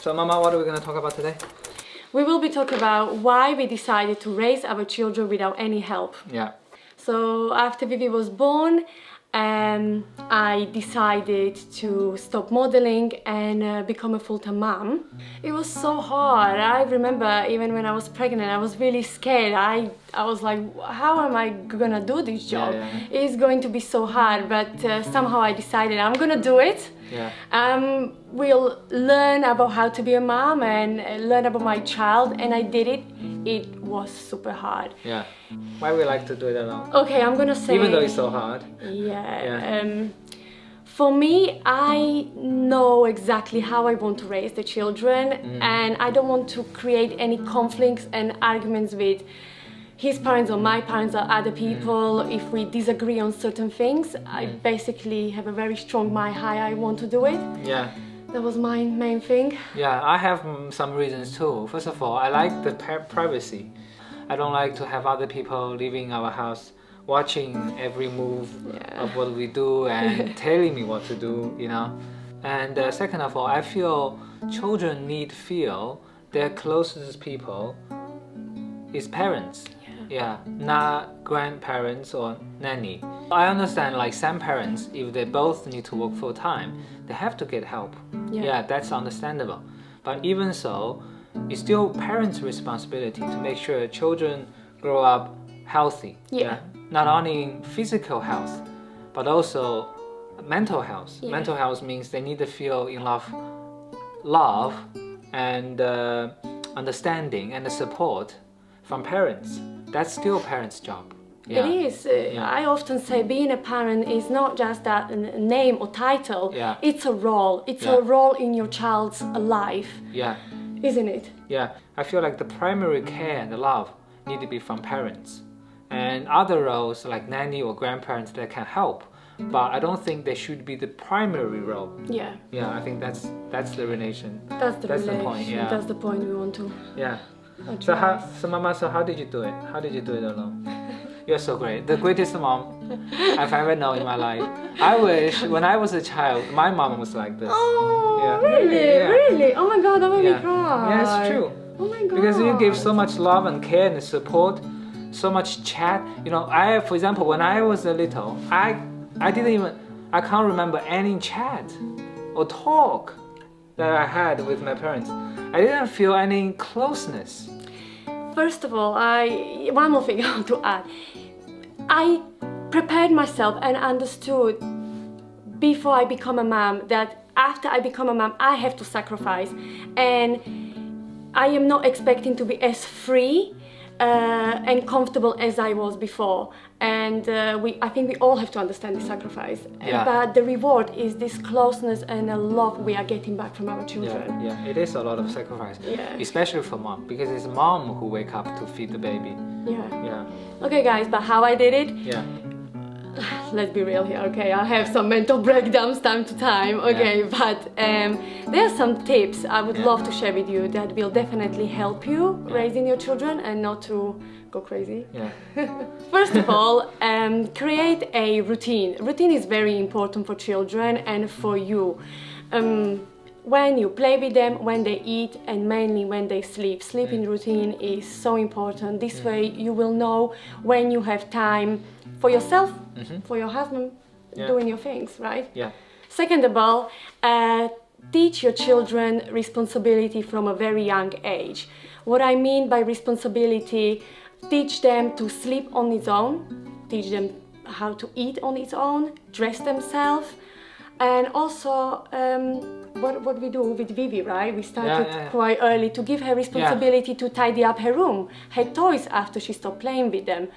So Mama, what are we going to talk about today? We will be talking about why we decided to raise our children without any help. Yeah. So after Vivi was born, I decided to stop modeling and become a full-time mom. It was so hard. I remember even when I was pregnant, I was really scared. I was like, how am I gonna do this job? Yeah. It's going to be so hard, but somehow I decided I'm gonna do it. Yeah. We'll learn about how to be a mom and learn about my child, and I did it. It was super hard. Yeah. Why we like to do it alone? Okay, I'm gonna say... Even though it's so hard. Yeah. For me, I know exactly how I want to raise the children, and I don't want to create any conflicts and arguments with his parents or my parents or other people. If we disagree on certain things, I basically have a very strong mind how I want to do it. Yeah. That was my main thing. Yeah, I have some reasons too. First of all, I like the privacy. I don't like to have other people leaving our house watching every move of what we do and telling me what to do, you know. And second of all, I feel children need to feel their closest people is parents. Yeah, not grandparents or nanny. I understand like some parents, if they both need to work full time, they have to get help. Yeah, that's understandable. But even so, it's still parents' responsibility to make sure children grow up healthy. Yeah. Not only in physical health, but also mental health. Yeah. Mental health means they need to feel enough love and understanding and the support from parents. That's still parents' job. Yeah. It is. I often say being a parent is not just a name or title. Yeah. It's a role. It's a role in your child's life. Yeah. Isn't it? Yeah. I feel like the primary care and the love need to be from parents. And other roles like nanny or grandparents that can help. But I don't think they should be the primary role. Yeah. Yeah, I think that's the relation. That's the point. Yeah. That's the point we want to. Yeah. So Mama, how did you do it? How did you do it alone? You're so great. The greatest mom I've ever known in my life. I wish when I was a child, my mom was like this. Oh, yeah. Really? Yeah. Really? Oh my God, that made me cry. Yeah, it's true. Oh my God. Because you give so much love and care and support, so much chat. You know, for example, when I was a little, I can't remember any chat or talk that I had with my parents. I didn't feel any closeness. First of all, one more thing I want to add. I prepared myself and understood before I become a mom that after I become a mom, I have to sacrifice. And I am not expecting to be as free and comfortable as I was before. And I think we all have to understand the sacrifice. Yeah. But the reward is this closeness and the love we are getting back from our children. Yeah, it is a lot of sacrifice. Yeah. Especially for mom, because it's mom who wake up to feed the baby. Yeah. Okay guys, but how I did it? Yeah. Let's be real here, okay? I have some mental breakdowns time to time, okay? But there are some tips I would love to share with you that will definitely help you raising your children and not to go crazy. Yeah. First of all, create a routine. Routine is very important for children and for you. When you play with them, when they eat, and mainly when they sleep. Sleeping routine is so important. This way you will know when you have time for yourself, for your husband, doing your things, right? Yeah. Second of all, teach your children responsibility from a very young age. What I mean by responsibility, teach them to sleep on its own, teach them how to eat on its own, dress themselves, and also what we do with Vivi, right? We started quite early to give her responsibility to tidy up her room, her toys after she stopped playing with them.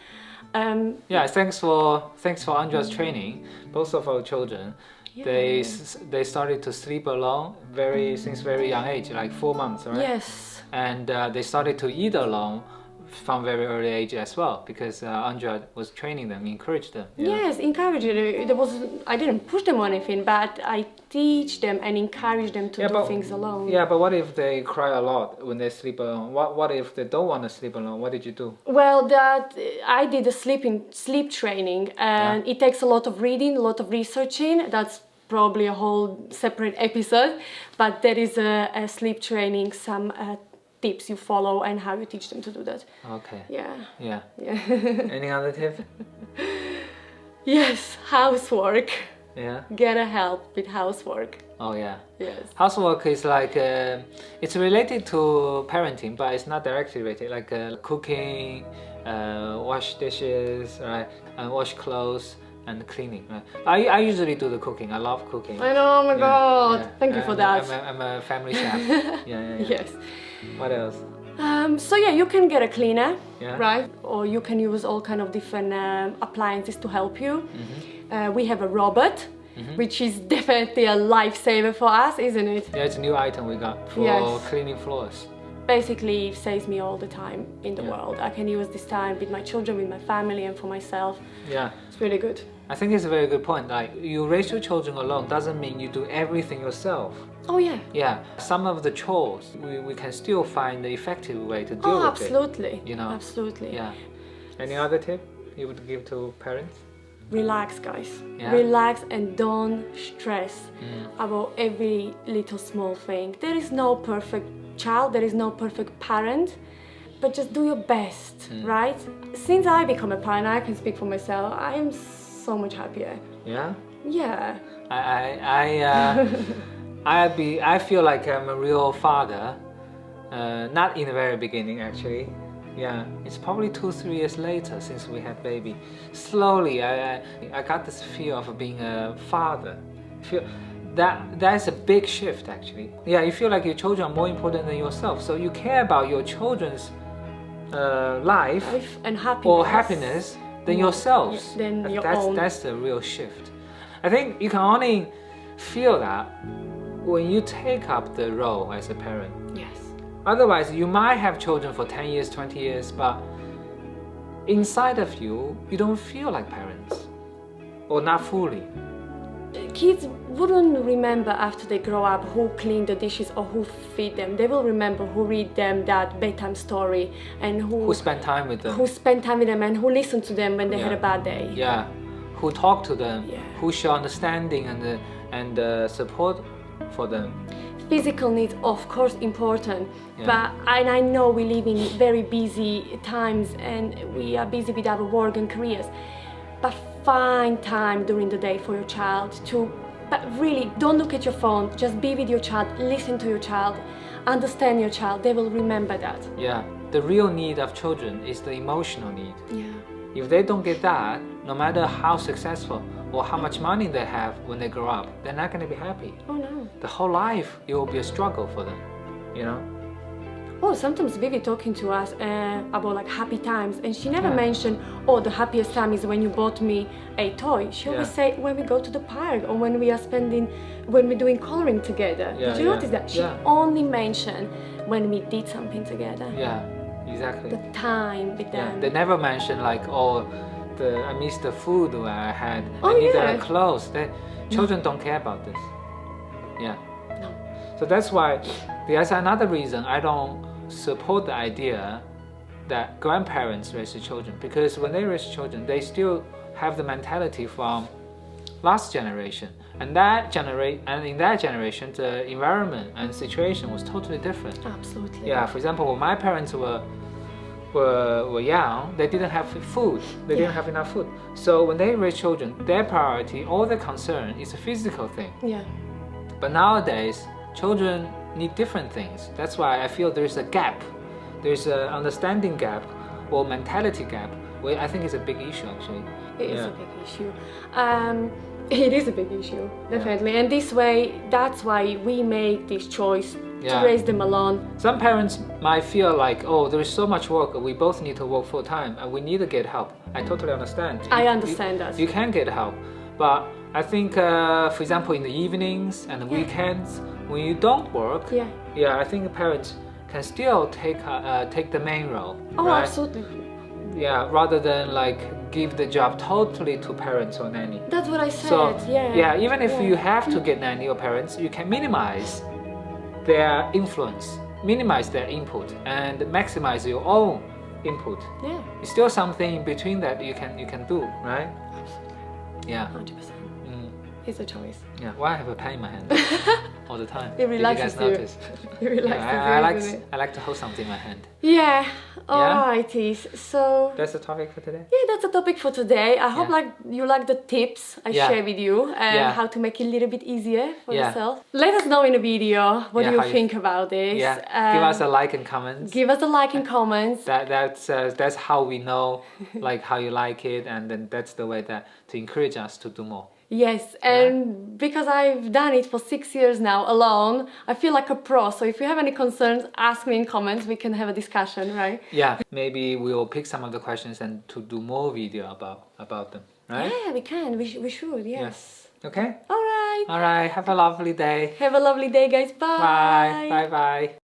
Thanks for Andra's training. Both of our children, they started to sleep alone since very young age, like 4 months, right? Yes. And they started to eat alone from very early age as well, because Andra was training them, encouraged them. Yes, encourage them. I didn't push them or anything, but I teach them and encourage them to do things alone. Yeah, but what if they cry a lot when they sleep alone? What if they don't want to sleep alone? What did you do? Well, I did a sleep training, and it takes a lot of reading, a lot of researching. That's probably a whole separate episode, but there is a sleep training, some tips you follow and how you teach them to do that. Okay. Yeah. Any other tip? Yes, housework. Yeah. Get a help with housework. Oh yeah. Yes. Housework is like it's related to parenting, but it's not directly related. Like cooking, wash dishes, right, and wash clothes and cleaning. Right? I usually do the cooking. I love cooking. I know. Oh my God! Thank you for that. I'm a family chef. Yeah. Yes. What else? So yeah, you can get a cleaner, Yeah. right? Or you can use all kind of different appliances to help you. We have a robot, which is definitely a lifesaver for us, isn't it? Yeah, it's a new item we got for cleaning floors. Basically, it saves me all the time in the world. I can use this time with my children, with my family, and for myself. Yeah. It's really good. I think it's a very good point. Like, you raise your children alone doesn't mean you do everything yourself. Oh yeah. Yeah, some of the chores we can still find the effective way to deal with absolutely. it. You know. Absolutely. Yeah. Any other tip you would give to parents? Relax, guys. Yeah. Relax and don't stress about every little small thing. There is no perfect child, there is no perfect parent, but just do your best, right? Since I become a parent, I can speak for myself. I am so much happier. Yeah. Yeah. I feel like I'm a real father. Not in the very beginning, actually. Yeah, it's probably 2-3 years later since we had baby. Slowly, I got this feel of being a father. That's a big shift, actually. Yeah, you feel like your children are more important than yourself. So you care about your children's life and happiness. or happiness than yourselves. Than your own. That's the real shift. I think you can only feel that when you take up the role as a parent. Yes. Otherwise, you might have children for 10 years, 20 years, but inside of you, you don't feel like parents. Or not fully. Kids wouldn't remember after they grow up who cleaned the dishes or who feed them. They will remember who read them that bedtime story and who spent time with them. Who spent time with them and who listened to them when they had a bad day. Yeah, who talked to them, Yeah. who show understanding and support for them. Physical needs, of course, important, but I know we live in very busy times and we are busy with our work and careers. But find time during the day for your child but really don't look at your phone, just be with your child, listen to your child, understand your child, they will remember that. Yeah, the real need of children is the emotional need. Yeah. If they don't get that, no matter how successful or how much money they have when they grow up, they're not going to be happy. Oh no. The whole life, it will be a struggle for them, you know? Oh, sometimes Vivi talking to us about like happy times, and she never mentioned, oh, the happiest time is when you bought me a toy. She always say when we go to the park or when we're doing coloring together. Did you notice that? She only mentioned when we did something together. Yeah, exactly. The time with them. They never mention like, oh, I miss the food where I had. Oh, I need the clothes. Children don't care about this. Yeah. No. So that's why there's another reason I don't support the idea that grandparents raise the children, because when they raise children, they still have the mentality from last generation, and in that generation, the environment and situation was totally different. Absolutely. Yeah. For example, when my parents were young, they didn't have food. They didn't have enough food. So when they raise children, their priority, all their concern is a physical thing. Yeah. But nowadays, children need different things. That's why I feel there's a gap. There's an understanding gap or mentality gap, where I think it's a big issue actually. It is a big issue. It is a big issue, definitely. And this way, that's why we make this choice to raise them alone. Some parents might feel like, oh, there is so much work, we both need to work full time and we need to get help. I totally understand. I understand that. You can get help. But I think, for example, in the evenings and the weekends, when you don't work, I think parents can still take the main role. Oh, right? absolutely. Yeah, rather than like give the job totally to parents or nanny. That's what I said. So, even if you have to get nanny or parents, you can minimize their influence, minimize their input, and maximize your own input. Yeah. It's still something in between that you can do, right? Absolutely. Yeah. 100%. It's a choice. Yeah, why I have a pen in my hand all the time? It Did you relaxes guys you. notice? It relaxes you, I like to hold something in my hand. Yeah, alrighty. So That's the topic for today. yeah, that's the topic for today. I hope you like the tips I share with you and how to make it a little bit easier for yourself. Let us know in the video what you think about this. Yeah, give us a like and comments. Give us a like and comments. That's how we know like how you like it, and then that's the way that to encourage us to do more. Yes, and because I've done it for 6 years now alone, I feel like a pro. So if you have any concerns, ask me in comments. We can have a discussion, right? Yeah, maybe we'll pick some of the questions and to do more video about them, right? Yeah, we can. We should. Yes. Okay. All right. All right. Have a lovely day. Have a lovely day, guys. Bye. Bye. Bye. Bye.